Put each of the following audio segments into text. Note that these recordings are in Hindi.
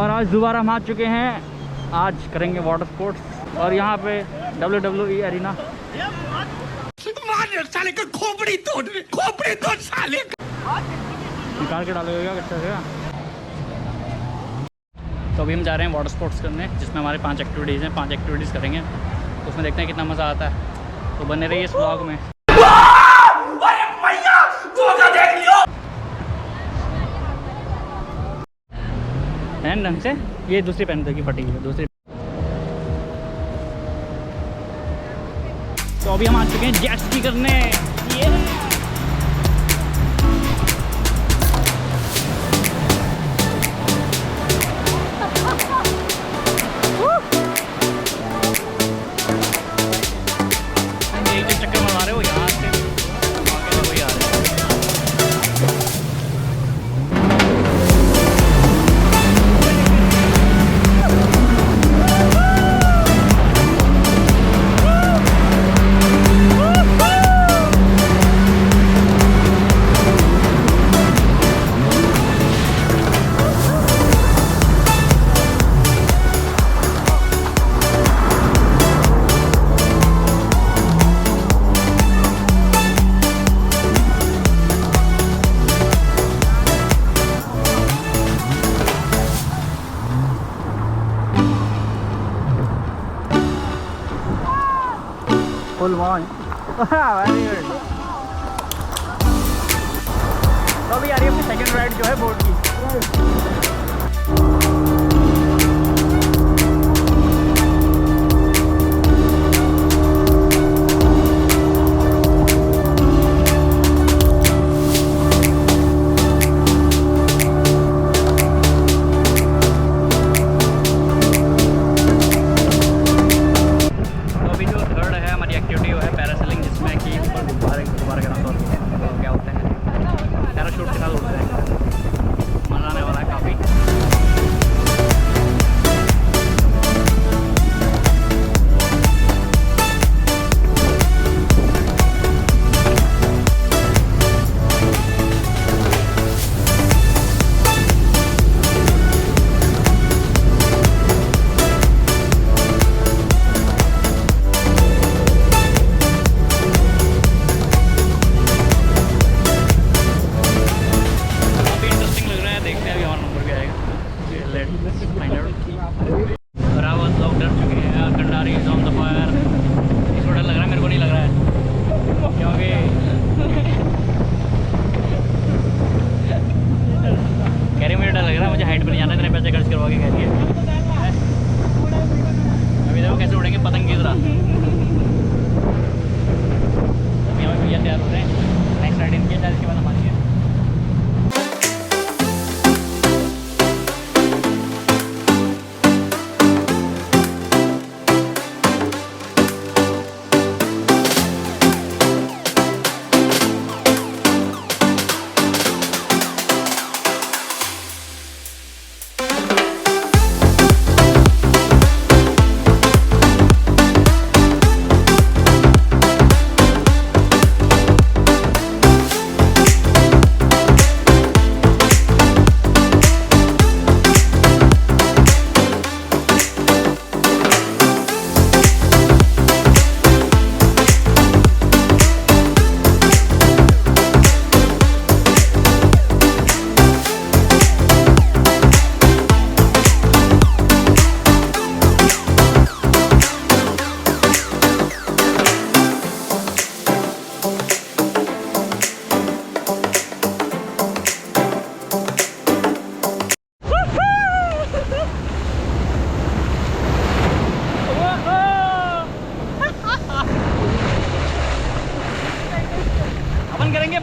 और आज दोबारा हम आ चुके हैं, आज करेंगे वाटर स्पोर्ट्स और यहाँ पे WWE अरीना। साले का खोपड़ी तोड़ साले निकाल के डालोगे क्या अच्छा से? तो अभी हम जा रहे हैं वाटर स्पोर्ट्स करने, जिसमें हमारे 5 एक्टिविटीज़ हैं। 5 एक्टिविटीज़ करेंगे, उसमें देखते हैं कितना मज़ा आता है। तो बने रहिए इस व्लॉग में। पहन ढंग से, ये दूसरी पहन की फटी है दूसरी। तो अभी हम आ चुके हैं जेटस्की करने। चक्कर मार रहे हो यहाँ से, वही आ रहे हैं। फुल मॉन वेरी गुड। तो अभी आ रही है अपनी सेकंड राइड जो है बोट की।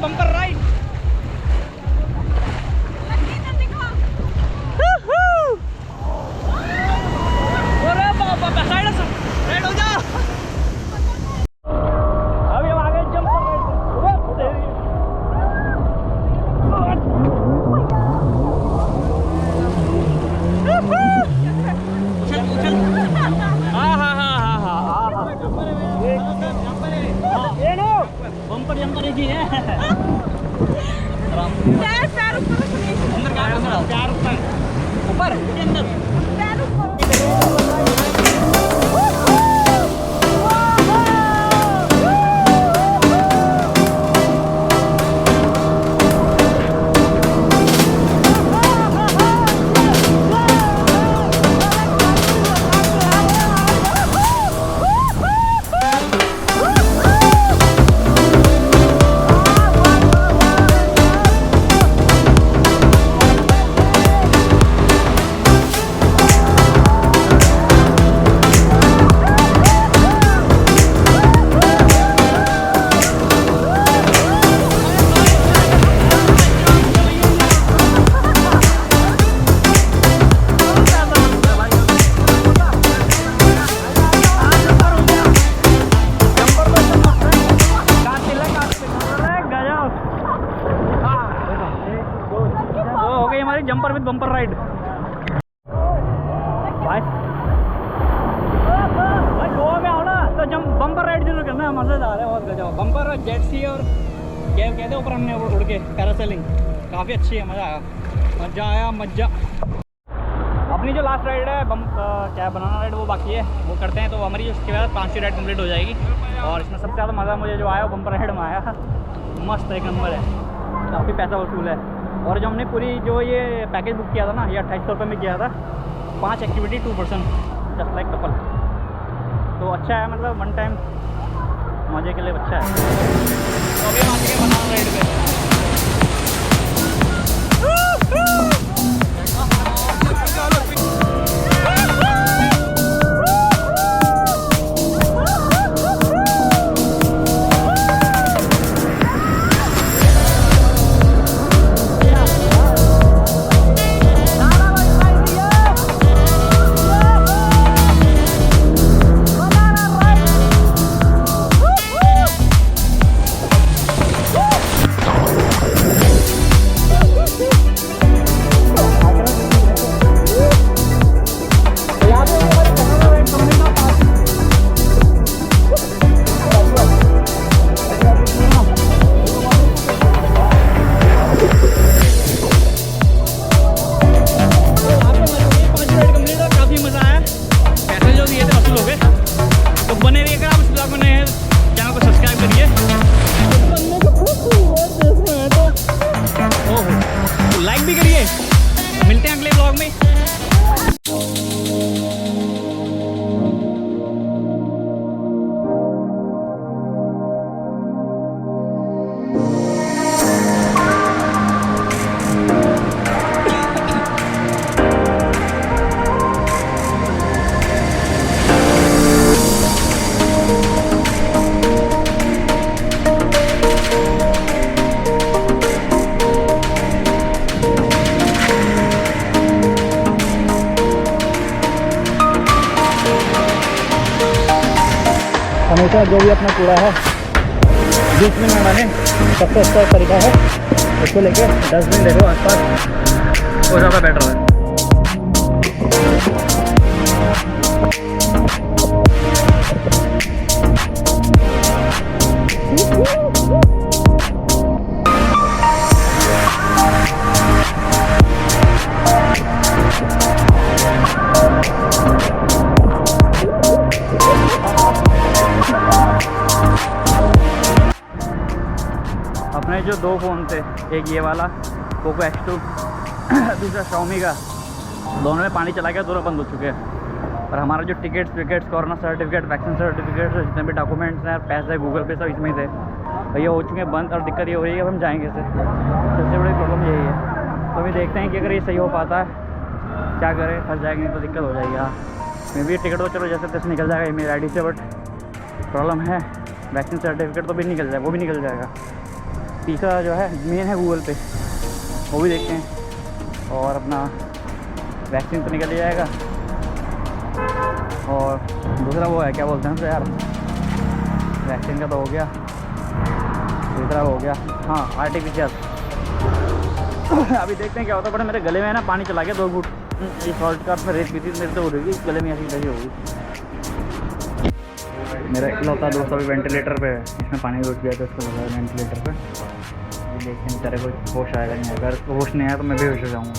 Bumper ride. साइड हो जा। अभी हम आगे जंप बम्पर जंपर एक ही है। पैर ऊपर ऊपर के अंदर जंपर विद बम्पर राइड। भाई गोवा में आओ ना तो बम्पर राइड जरूर करना है, मजेदार है बहुत गजब। बम्पर और जेटसी और क्या कहते हैं ऊपर हमने उड़ के पैरासेलिंग काफ़ी अच्छी है, मज़ा आया मज़ा। अपनी जो लास्ट राइड है क्या बनाना राइड वो बाकी है, वो करते हैं तो हमारी उसके बाद 5वीं राइड कंप्लीट हो जाएगी। और इसमें सबसे ज़्यादा मज़ा मुझे जो आया वो बम्पर राइड में आया, मस्त एक नंबर है, काफ़ी पैसा वसूल है। और जो हमने पूरी जो ये पैकेज बुक किया था ना, ये 2800 रुपये में किया था, 5 एक्टिविटी 2% जस्ट लाइक कपल, तो अच्छा है, मतलब वन टाइम मज़े के लिए अच्छा है। तो अभी हम आ चुके हैं बनाना राइड पे। मिलते हैं अगले ब्लॉग में। हमेशा जो भी अपना कूड़ा है बीच में मैंने सबसे अच्छा तरीका है उसको लेके डस्टबिन देखो आसपास, वो ज़्यादा बेटर है। अपने जो 2 फ़ोन थे, एक ये वाला पोको X2 दूसरा Xiaomi का, दोनों में पानी चला गया, दोनों बंद हो चुके हैं। और हमारा जो tickets wickets corona certificate vaccine certificate जितने भी डॉक्यूमेंट्स हैं, पैसे गूगल पे सब इसमें ही थे, तो ये हो चुके हैं बंद। और दिक्कत ये हो रही है कि हम जाएंगे से, सबसे बड़ी प्रॉब्लम यही है। तो अभी देखते हैं कि अगर ये सही हो पाता है क्या करें, फंस जाएंगे तो दिक्कत हो जाएगी। हाँ मे भी टिकट तो चलो जैसे तैसे निकल जाएगा ईमेल आईडी से, बट प्रॉब्लम है वैक्सीन सर्टिफिकेट तो भी निकल जाएगा, वो भी निकल जाएगा। तीसरा जो है मेन है गूगल पे, वो भी देखते हैं। और अपना वैक्सीन तो निकल ही जाएगा, और दूसरा वो है क्या बोलते हैं तो यार, वैक्सीन का तो हो गया, दूसरा हो गया हाँ आर्टिफिशियल। अभी देखते हैं क्या होता है। बट मेरे गले में है ना पानी चला गया 2 घूंट, ये सॉल्ट का रेत भी थी मेरे तो हो रही गले में ऐसी तैसी होगी। मेरा इकलौता दोस्त अभी वेंटिलेटर पे है, इसमें पानी रुक गया था, उसको लगा वेंटिलेटर पे। ये देखते हैं बेचारे को होश आएगा नहीं आएगा, अगर होश नहीं आया तो मैं बेहोश हो जाऊँगा।